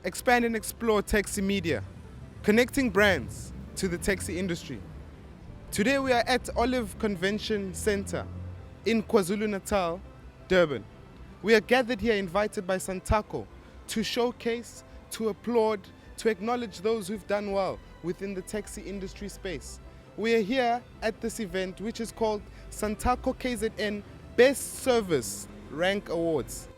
Expand and explore taxi media, connecting brands to the taxi industry. Today we are at Olive Convention Center in KwaZulu-Natal, Durban. We are gathered here invited by Santako to showcase, to applaud, to acknowledge those who've done well within the taxi industry space. We are here at this event which is called Santako KZN Best Service Rank Awards.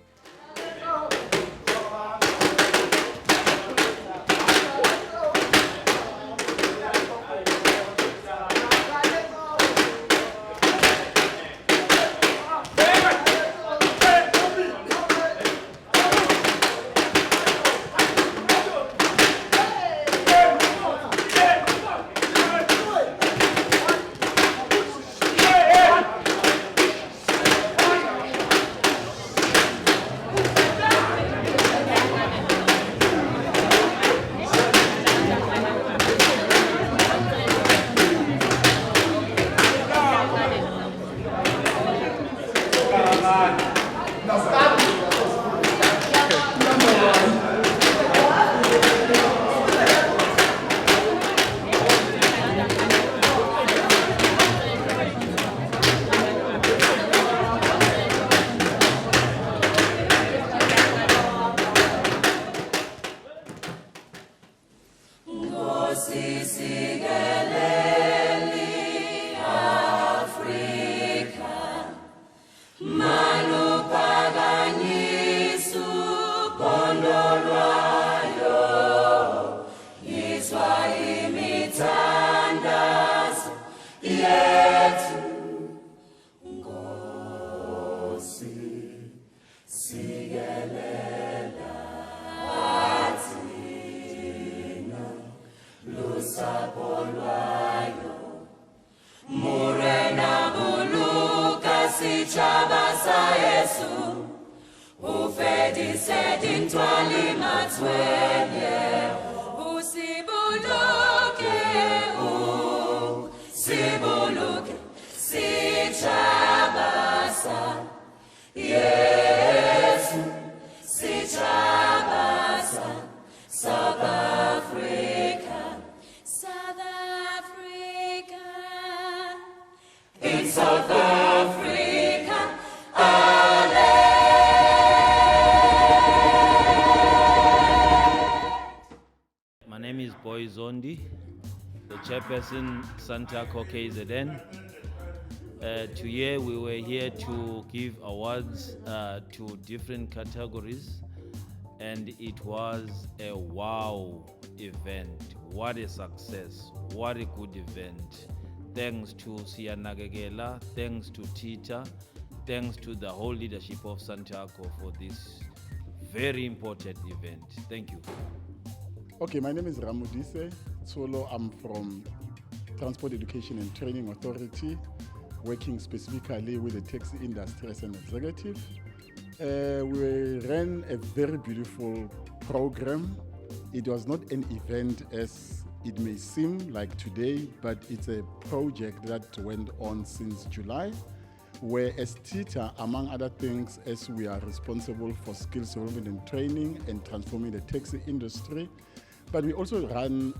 The chairperson Santako KZN. Today we were here to give awards to different categories, and it was a wow event. What a success, what a good event. Thanks to Siyanqoba, thanks to Tita, thanks to the whole leadership of Santako for this very important event. Thank you. Okay, my name is Ramudise Tsolo. I'm from Transport Education and Training Authority, working specifically with the taxi industry as an executive. We ran a very beautiful program. It was not an event as it may seem like today, but it's a project that went on since July, where as TITA, among other things, as we are responsible for skills development and training and transforming the taxi industry, but we also run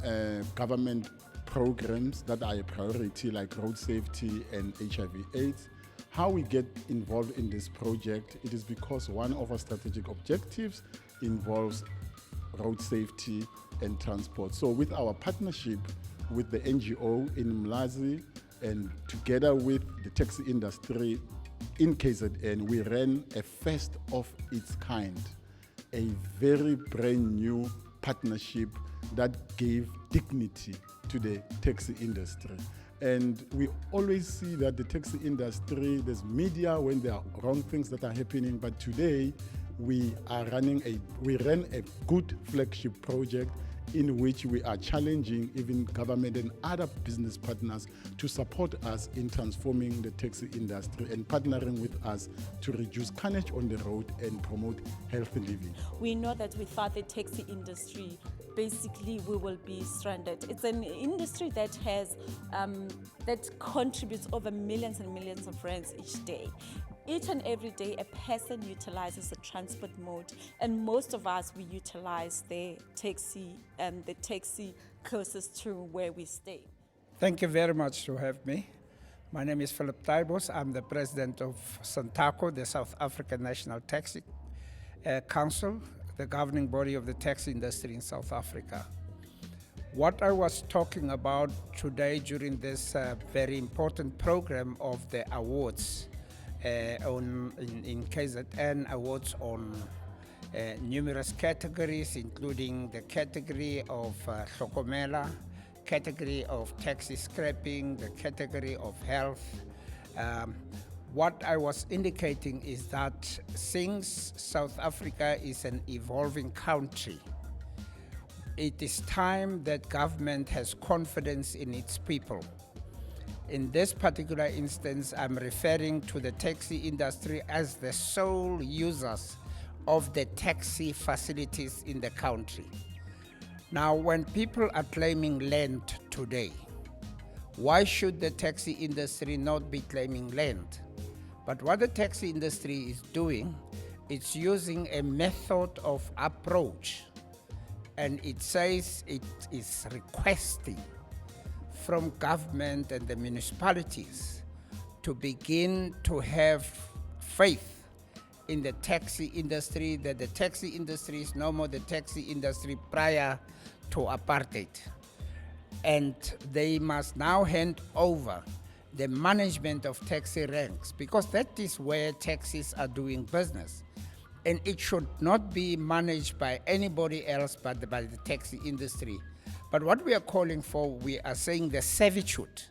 government programs that are a priority, like road safety and HIV/AIDS. How we get involved in this project, it is because one of our strategic objectives involves road safety and transport. So with our partnership with the NGO in Mlazi and together with the taxi industry in KZN, we ran a first of its kind, a very brand new partnership that gave dignity to the taxi industry. And we always see that the taxi industry, there's media when there are wrong things that are happening, but today we ran a good flagship project in which we are challenging even government and other business partners to support us in transforming the taxi industry and partnering with us to reduce carnage on the road and promote healthy living. We know that without the taxi industry, basically we will be stranded. It's an industry that has that contributes over millions and millions of rands each day. Each and every day, a person utilizes the transport mode, and most of us, we utilize the taxi closest to where we stay. Thank you very much to have me. My name is Philip Taibos. I'm the president of SANTACO, the South African National Taxi Council, the governing body of the taxi industry in South Africa. What I was talking about today during this very important program of the awards in KZN, awards on numerous categories, including the category of Kutumela, category of taxi scrapping, the category of health. What I was indicating is that since South Africa is an evolving country, it is time that government has confidence in its people. In this particular instance, I'm referring to the taxi industry as the sole users of the taxi facilities in the country. Now, when people are claiming land today, why should the taxi industry not be claiming land? But what the taxi industry is doing, it's using a method of approach, and it says it is requesting from government and the municipalities to begin to have faith in the taxi industry, that the taxi industry is no more the taxi industry prior to apartheid. And they must now hand over the management of taxi ranks, because that is where taxis are doing business. And it should not be managed by anybody else but by the taxi industry. But what we are calling for, we are saying the servitude.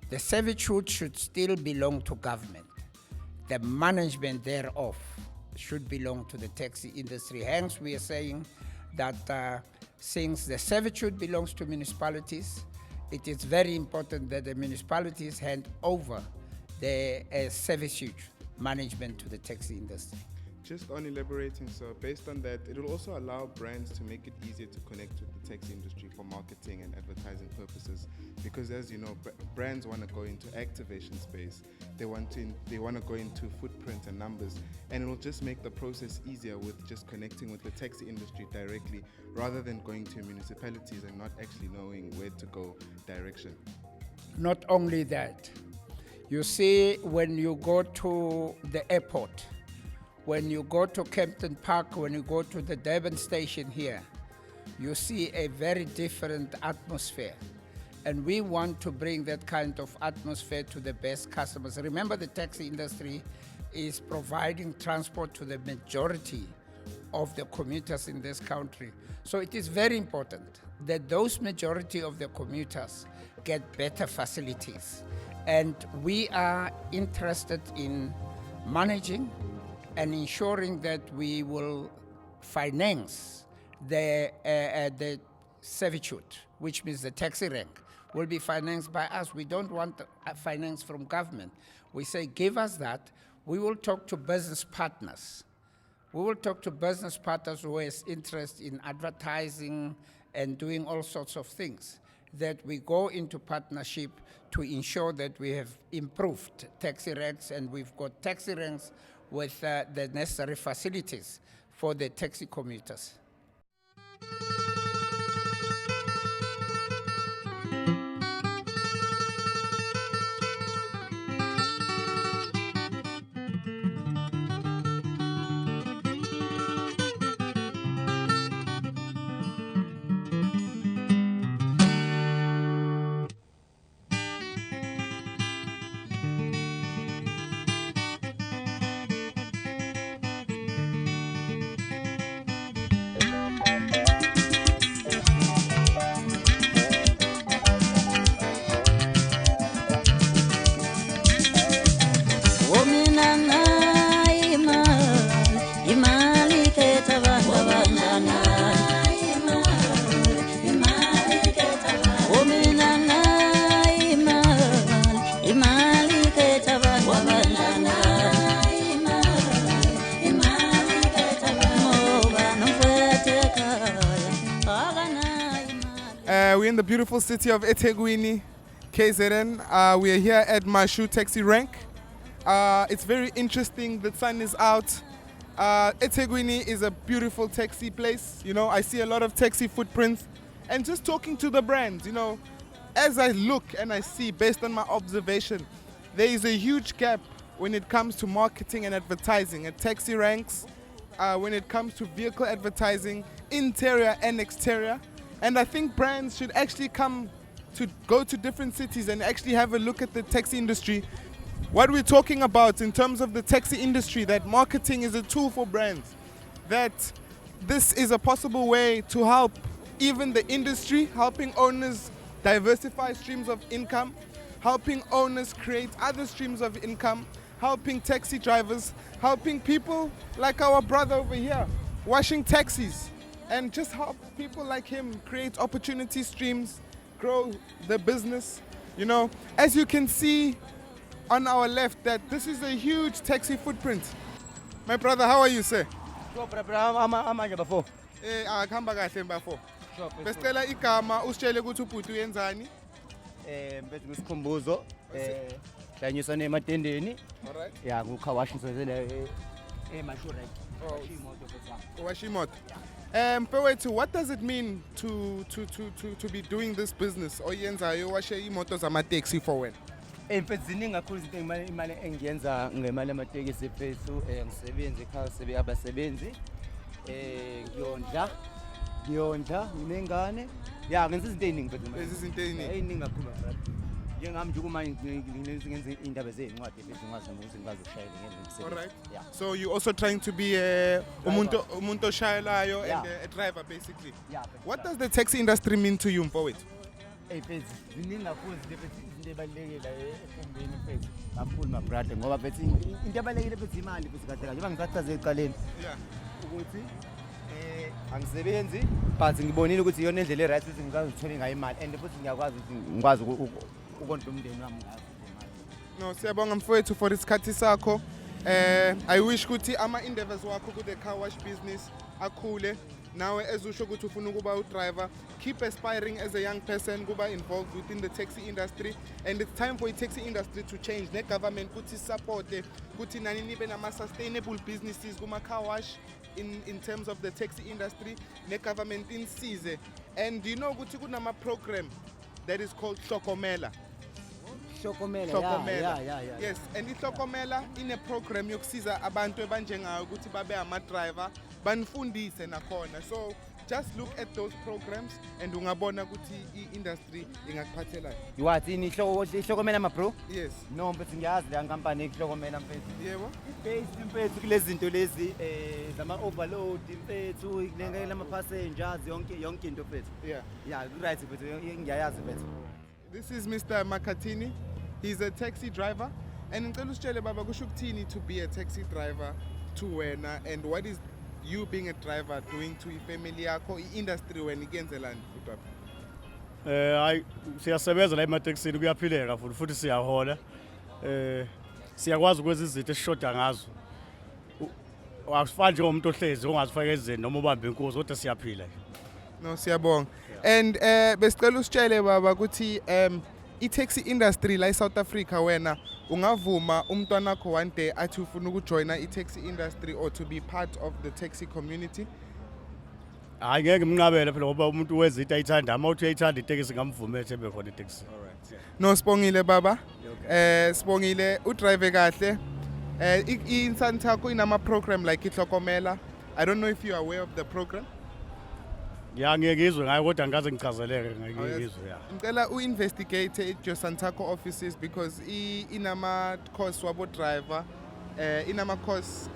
The servitude should still belong to government. The management thereof should belong to the taxi industry. Hence, we are saying that since the servitude belongs to municipalities, it is very important that the municipalities hand over the servitude management to the taxi industry. Just on elaborating, so based on that, it will also allow brands to make it easier to connect with the taxi industry for marketing and advertising purposes. Because as you know, brands want to go into activation space, they want to go into footprint and numbers, and it will just make the process easier with just connecting with the taxi industry directly, rather than going to municipalities and not actually knowing where to go direction. Not only that, you see, when you go to the airport, when you go to Kempton Park, when you go to the Durban station here, you see a very different atmosphere. And we want to bring that kind of atmosphere to the best customers. Remember, the taxi industry is providing transport to the majority of the commuters in this country. So it is very important that those majority of the commuters get better facilities. And we are interested in managing and ensuring that we will finance the servitude, which means the taxi rank, will be financed by us. We don't want finance from government. We say, give us that. We will talk to business partners. We will talk to business partners who has interest in advertising and doing all sorts of things, that we go into partnership to ensure that we have improved taxi ranks, and we've got taxi ranks with the necessary facilities for the taxi commuters. We're in the beautiful city of eThekwini, KZN. We are here at Mashu Taxi Rank. It's very interesting. The sun is out. eThekwini is a beautiful taxi place. You know, I see a lot of taxi footprints. And just talking to the brands, you know, as I look and I see, based on my observation, there is a huge gap when it comes to marketing and advertising at taxi ranks, when it comes to vehicle advertising, interior and exterior. And I think brands should actually go to different cities and actually have a look at the taxi industry. What we're talking about in terms of the taxi industry, that marketing is a tool for brands, that this is a possible way to help even the industry, helping owners diversify streams of income, helping owners create other streams of income, helping taxi drivers, helping people like our brother over here, washing taxis, and just help people like him create opportunity streams, grow the business. You know, as you can see on our left, that this is a huge taxi footprint. My brother, how are you, sir? Before. Akuhamba kahle mbafo. Besicela igama usitshele ukuthi ubhuti uyenzani. Mfethu ngisikhumbuzo hlanyiswa nematendeni. Alright. Yeah, ngukhawashi ngisebenzele Mashurek. Wash imoto. Mfowethu, what does it mean to be doing this business? Oyenzayo washe imoto zama-taxi for wena? Mfethu ziningi kakhulu izinto imali engiyenza ngemali yamatekisi mfethu ngisebenza ekhaya sebe abasebenzi ngiyondla nginengane ya ngenza izinto eziningi mfethu Lezi zinto eziningi. eziningi kakhulu mfethu njengami nje kuma ngenza indaba zezincwadi mfethu ngazi ukuthi ngikwazi ukushayela ngenza umsebenzi. Alright. Yeah. So you also trying to be umuntu oshayelayo and a driver basically. Yeah. What does the taxi industry mean to you, mfowethu? Mfethu ziningi kakhulu izinto ebalulekile efombeni mfethu kakhulu my brother ngoba mfethu into ebalulekile mfethu imali mfethu kahle njengoba ngisachaze eqaleni Yeah. ukuthi angisebenzi but ngibonile ukuthi iyona indlela eright ukuthi ngizazithola ngayo imali and futhi ngiyakwazi ukuthi ngikwazi ukondla umndeni wami ngayo imali. No, siyabonga mfowethu for isikhathi sakho. I wish ukuthi ama-endeavors wakho ku the car wash business akhule. Nawe ezusho ukuthi ufuna ukuba u-driver, keep aspiring as a young person, kuba involved within the taxi industry, and it's time for the taxi industry to change. Ne government kuthi support kuthi nani nibe nama sustainable businesses kuma car wash in terms of the taxi industry. Ne government insize. And you know ukuthi kunama program that is called Kutumela. Yeah. Yes, and iHlokomela in a program yokusiza abantu abanjengayo ukuthi babe ama-driver banifundise nakhona. So just look at those programs and ungabona ukuthi i-industry ingakuphathelani. Yiwathi ihlokomela ma bro? Yes. No mfethu ngiyazi le company ihlokomela mfethu. Yebo. Based mfethu kulezi zinto lezi zama overload mfethu kulengela ama passengers yonke into mfethu. Yeah, right mfethu ngiyayazi mfethu. This is Mr. Makatini. He's a taxi driver. And ngicela usitshele baba kusho ukuthini to be a taxi driver to wena, and what is you being a driver doing to ifamily yakho, i-industry wena ikenzelani futwa? Hayi siyasebenza la ematekisini kuyaphileka futhi siyahola. Siyakwazi ukwenza izinto esishoda ngazo. Awufani nje umuntu ohlezi ongazifaka ezweni noma ubambe inkosi kodwa siyaphila. No, siyabonga. And besicela usitshele baba ukuthi i-taxi industry la eSouth Africa wena ungavuma umntwana wakho one day athi ufuna ukujoina i-taxi industry or to be part of the taxi community? Hayi ngeke ngimnqabele phela ngoba umuntu wenza into ayithanda, ama uthi uyayithanda itekisi ngamvumela ukuthi ebe khona itekisi. Alright. No, sibongile baba. Sibongile udrive kahle. I-insani yakho inama program like iHlokomela. I don't know if you are aware of the program. Ya ngiyezwe ngayo kodwa ngikaze ngichazeleke ngiyezwe ya. Ngicela uinvestigate at your Santako offices because inama course wabo driver inama course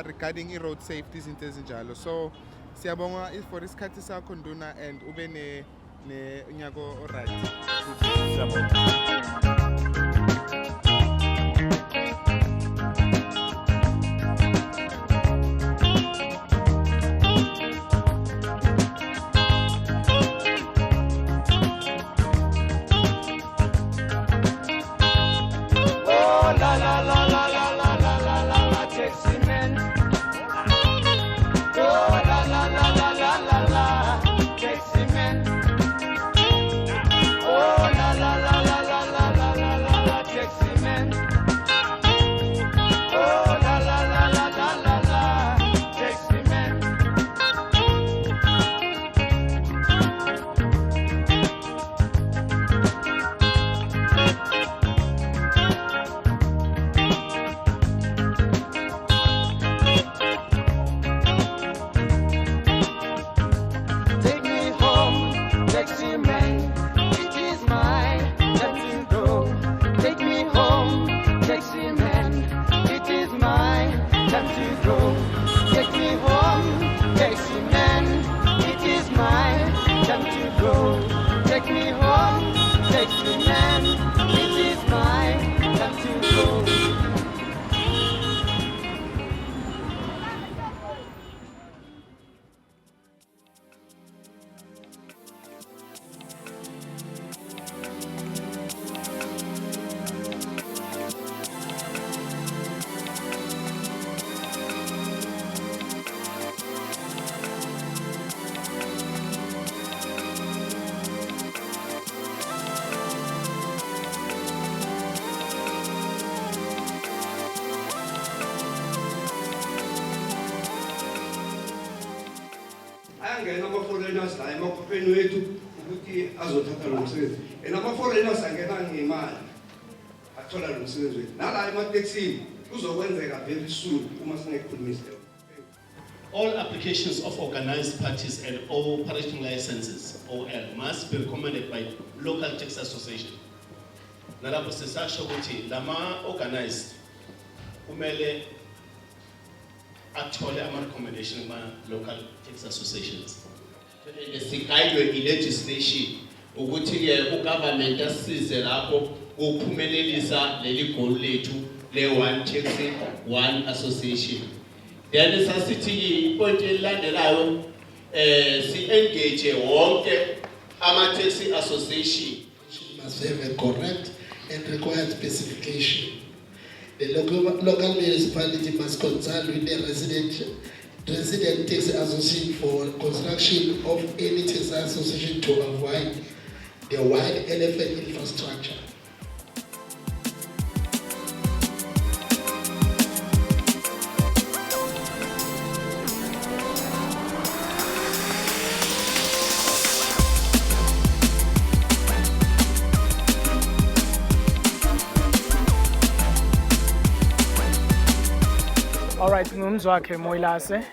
regarding road safety izinto ezinjalo. So siyabonga for isikhathi sakho nduna and ube ne unyako alright. Siyabonga. ayangena ama-foreigners la emakhopheni wethu ukuthi azothatha lo msebenzi and ama-foreigners angena ngemali athola lo msebenzi wethu nala emateksini kuzokwenzeka very soon uma singekhulumisi leyo. All applications of organized parties and operating licenses, OL, must be recommended by local tax association. Nalapho sisasho ukuthi lama organized kumele athole ama-recommendation kuma-local tax associations. Sigayidwe i-legislation ukuthi-ke ugovernment asisize lapho ukuphumelelisa leli goal lethu le-one taxi, one association. Then sasithi point elilandelayo si-engage wonke ama-taxi association. Must have a correct and required specification. The local municipality must consult with the resident taxi association for construction of any taxi association to avoid the wide elephant infrastructure. Alright, ngumzwakhe Moilase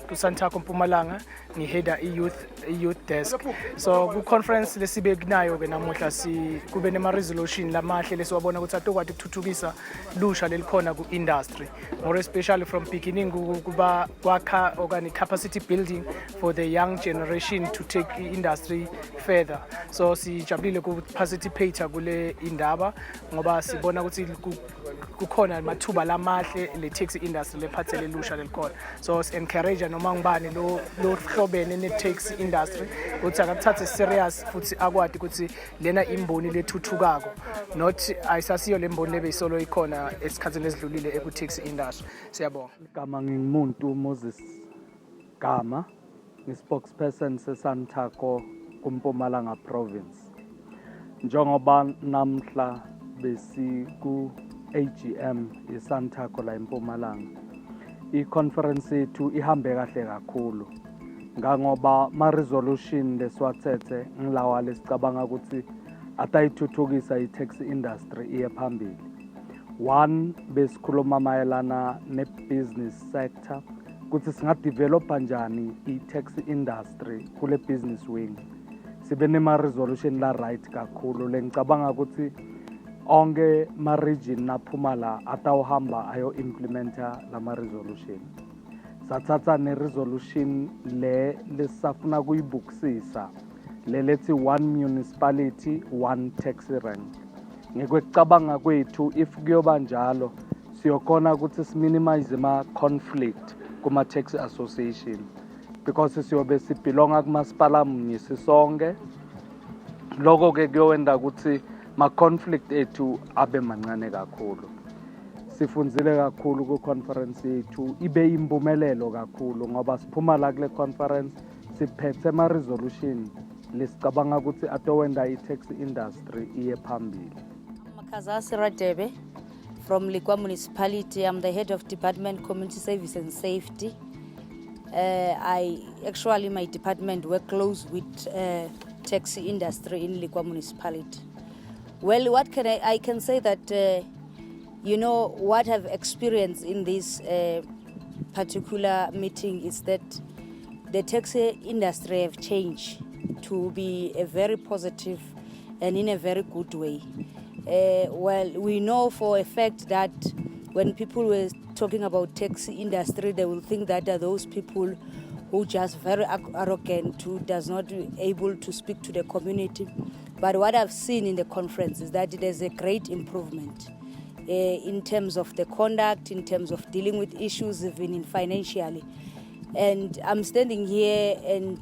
ku-Santaco Mpumalanga ngiheda i-youth desk. So ku-conference lesibe kunayo ke namuhla kube nema-resolution lamahle lesiwabona ukuthi atokwati ukuthuthukisa lusha lelikhona ku-industry. More especially from beginning kuba kwakha organic capacity building for the young generation to take i-industry further. So sijabulile ku-participate kule indaba ngoba sibona ukuthi kukhona mathuba lamahle le taxi industry lephathele lusha lelikhona. So encourage noma ngibani lo hlobene ne taxi industry ukuthi akathathe serious futhi akwadi ukuthi lena imboni lethuthukako, not ayisasiyo lemboni lebeyisolo ikhona esikhathini esidlulile eku taxi industry. Siyabonga. Igama ngingumuntu Moses Gama, ngi-spokesperson se-Santaco kuMpumalanga province. Njengoba namhla besiku AGM iSantaco la eMpumalanga, i-conference yethu ihambe kahle kakhulu ngoba ma-resolution lesiwathethe ngilawa lesicabanga ukuthi atayithuthukisa i-taxi industry iye phambili. One, besikhuluma mayelana ne-business sector ukuthi singadevelopa njani i-taxi industry kule business wing. Sibe nema-resolution la right kakhulu lengicabanga ukuthi onke ma-region naphuma la atawuhamba ayo-implementa lama-resolution. Sathatha ne-resolution lesafuna kuyibukisisa lethi one municipality, one taxi rank. Ngekwekucabanga kwethu if kuyoba njalo siyokhona ukuthi siminimize ama-conflict kuma-taxi association because siyobe sibelonga kumasipala munye sisonke. Lokho-ke kuyowenda ukuthi ma-conflict ethu abe mancane kakhulu. Sifunzile kakhulu ku-conference yethu ibe impumelelo kakhulu ngoba siphuma la kule conference siphethe ama-resolution lesicabanga ukuthi atowenda i-taxi industry iye phambili. Makazasi Radebe from Likwa Municipality. I'm the head of Department Community Service and Safety. My department work close with taxi industry in Likwa Municipality. Well, I can say that, what I've experienced in this particular meeting is that the taxi industry have changed to be a very positive and in a very good way. We know for a fact that when people were talking about taxi industry, they will think that are those people who just very arrogant, who does not able to speak to the community. But what I've seen in the conference is that there's a great improvement in terms of the conduct, in terms of dealing with issues, even in financially. And I'm standing here and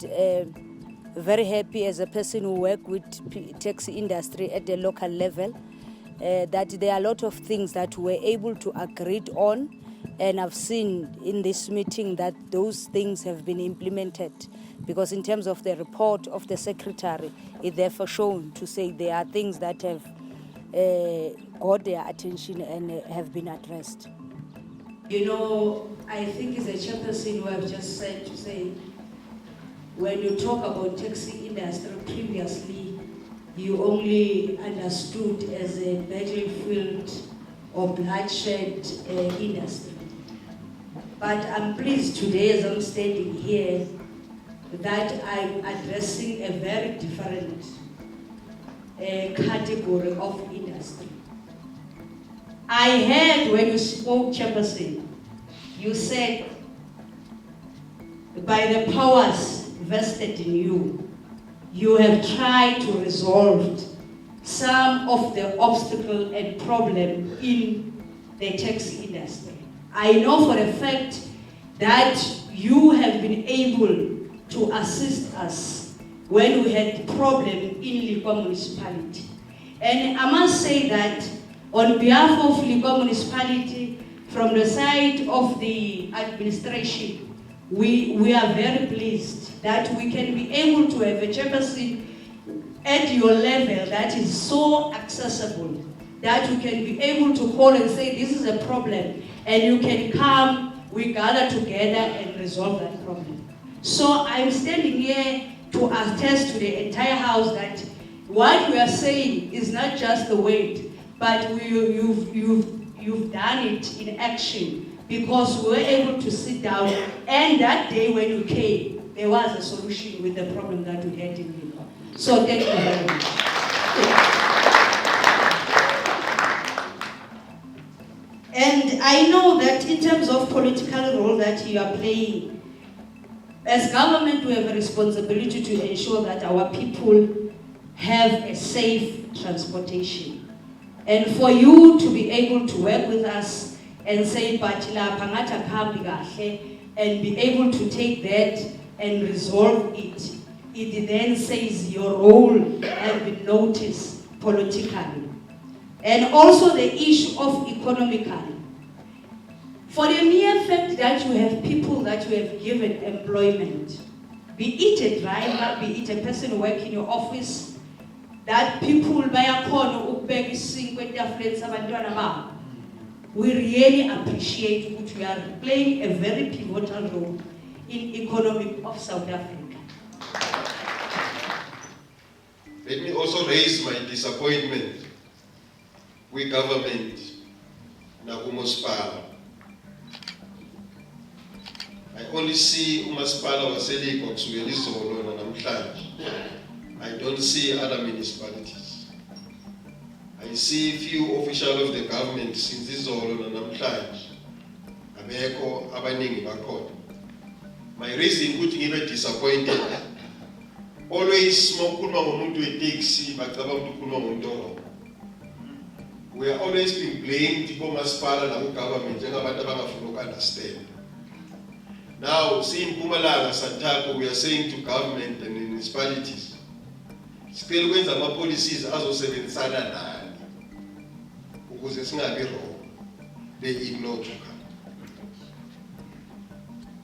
very happy as a person who work with taxi industry at the local level, that there are a lot of things that we're able to agree on. And I've seen in this meeting that those things have been implemented, because in terms of the report of the secretary, it therefore shown to say there are things that have got their attention and have been addressed. I think as a chairperson who have just said to say, when you talk about taxi industry previously, you only understood as a battlefield or bloodshed industry. But I'm pleased today, as I'm standing here, that I'm addressing a very different category of industry. I heard when you spoke, Chairperson, you said, by the powers vested in you, you have tried to resolve some of the obstacle and problem in the taxi industry. I know for a fact that you have been able to assist us when we had problem in Likwa municipality. And I must say that on behalf of Likwa municipality, from the side of the administration, we are very pleased that we can be able to have a chairperson at your level that is so accessible, that you can be able to call and say, this is a problem, and you can come, we gather together and resolve that problem. So I'm standing here to attest to the entire house that what we are saying is not just the word, but you've done it in action, because we were able to sit down, and that day when you came, there was a solution with the problem that we had in Lima. So thank you very much. And I know that in terms of political role that you are playing, as government we have a responsibility to ensure that our people have a safe transportation. And for you to be able to work with us and say, and be able to take that and resolve it, it then says your role has been noticed politically. And also the issue of economically. For the mere fact that you have people that you have given employment, be it a driver, be it a person working in your office, that people we really appreciate that we are playing a very pivotal role in economy of South Africa. Let me also raise my disappointment with government nakumasipala. I only see umasipala waseLikwa kusukela izolo namhlanje. I don't see other municipalities. I see few officials of the government since izolo namhlanje. Abekho abaningi bakhona. My reason ukuthi ngibe disappointed. Always smokhuluma ngomuntu wetaxi bacabanga ukuthi ukhuluma ngomuntu. We are always being blamed kumasipala nakugovernment njengabantu abangafuna ukunderstand. Now, see in Mpumalanga, Santako, we are saying to government and municipalities, still when some policies azosebenzisana nani ukuze singabi wrong, they ignore to come.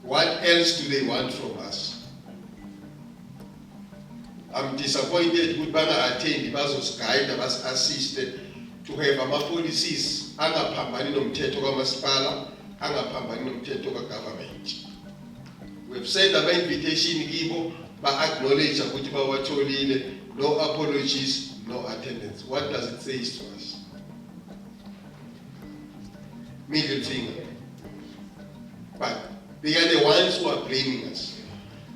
What else do they want from us? I'm disappointed with banga attend bazos guide bas assisted to have ama policies angaphambani nomthetho kamasipala, angaphambani nomthetho kagovernment. We've sent an invitation kibo, but acknowledge ukuthi bawatholile, no apologies, no attendance. What does it say to us? Middle finger. But they are the ones who are blaming us.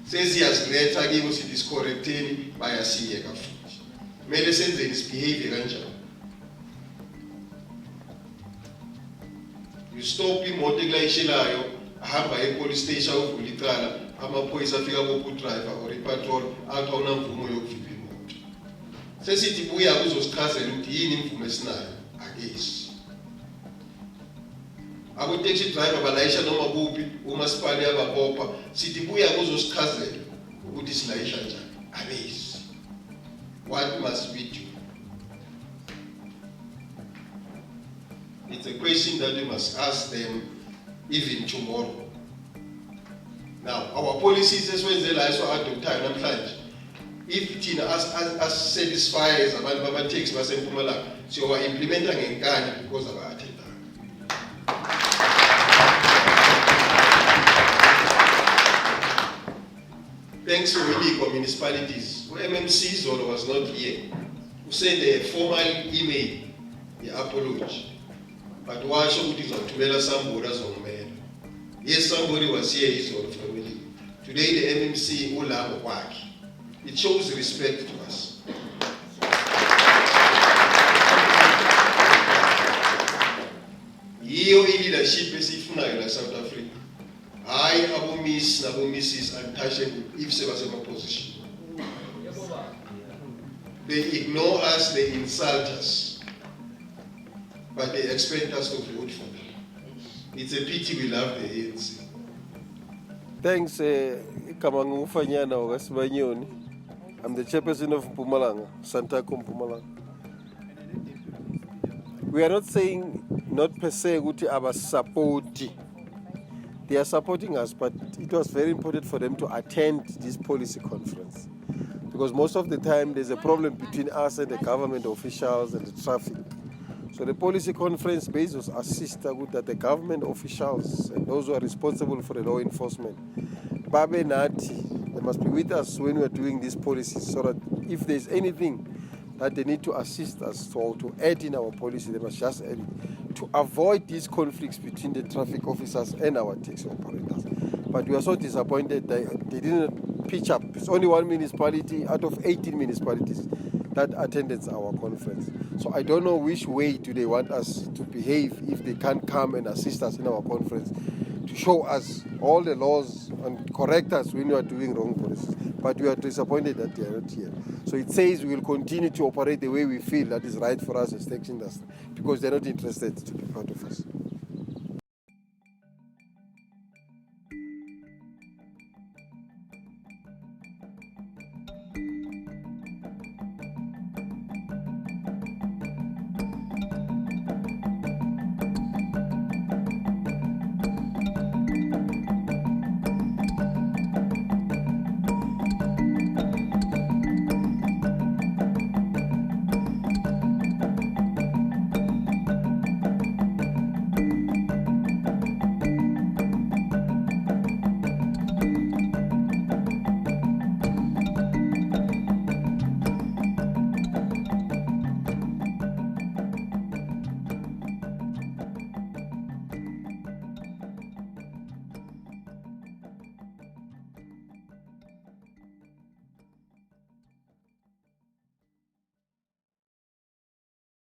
Says he has letter kibo sithi scorrecteni bayasiyeka futhi. Mele senze misbehavior kanjani? You stop imoto ekulayishelayo, ahamba e-police station uvula icala, amaphoyisa afika kopudriver or ipatrol athi awunamvumo yokuvimba imoto. Sesithi buya kuzosichazela ukuthi yini imvumo esinayo, akesi. Abo-taxi driver balayisha noma kuphi, umasipala yababopha, sithi buya kuzosichazela ukuthi silayisha njani, abesi. What must we do? It's a question that we must ask them even tomorrow. Now, our policies as well as adopted namhlanje. If thina as satisfy as abantu bama-taxi baseMpumalanga, so we are implementing ngenkani because of our attendance. thanks to the municipalities, MMC Zolo was not here, who sent a formal email, the apology. But why should it Kutumela somebody as on man? Yes, somebody was here, his own family. Today the MMC Ulam work. It shows respect to us. Iyo leadership esifuna in South Africa. I abo miss nabo misses untouchable if se was in position. They ignore us, they insult us, but they expect us to vote for them. It's a pity we love the ANC. Thanks, Kamangu Fanyana Westbanyoni. I'm the chairperson of Mpumalanga, Santako Mpumalanga. We are not saying not per se Guti our support. They are supporting us, but it was very important for them to attend this policy conference. Because most of the time there's a problem between us and the government officials and the traffic. So the policy conference base was assist that the government officials and those who are responsible for the law enforcement, Babe Nati, they must be with us when we are doing these policies, so that if there's anything that they need to assist us to add in our policy, they must just add it, to avoid these conflicts between the traffic officers and our taxi operators. But we are so disappointed that they didn't pitch up. It's only one municipality out of 18 municipalities that attended our conference. So I don't know which way do they want us to behave if they can't come and assist us in our conference to show us all the laws and correct us when we are doing wrong policies. But we are disappointed that they are not here. So it says we will continue to operate the way we feel that is right for us as taxi industry, because they're not interested to be part of us.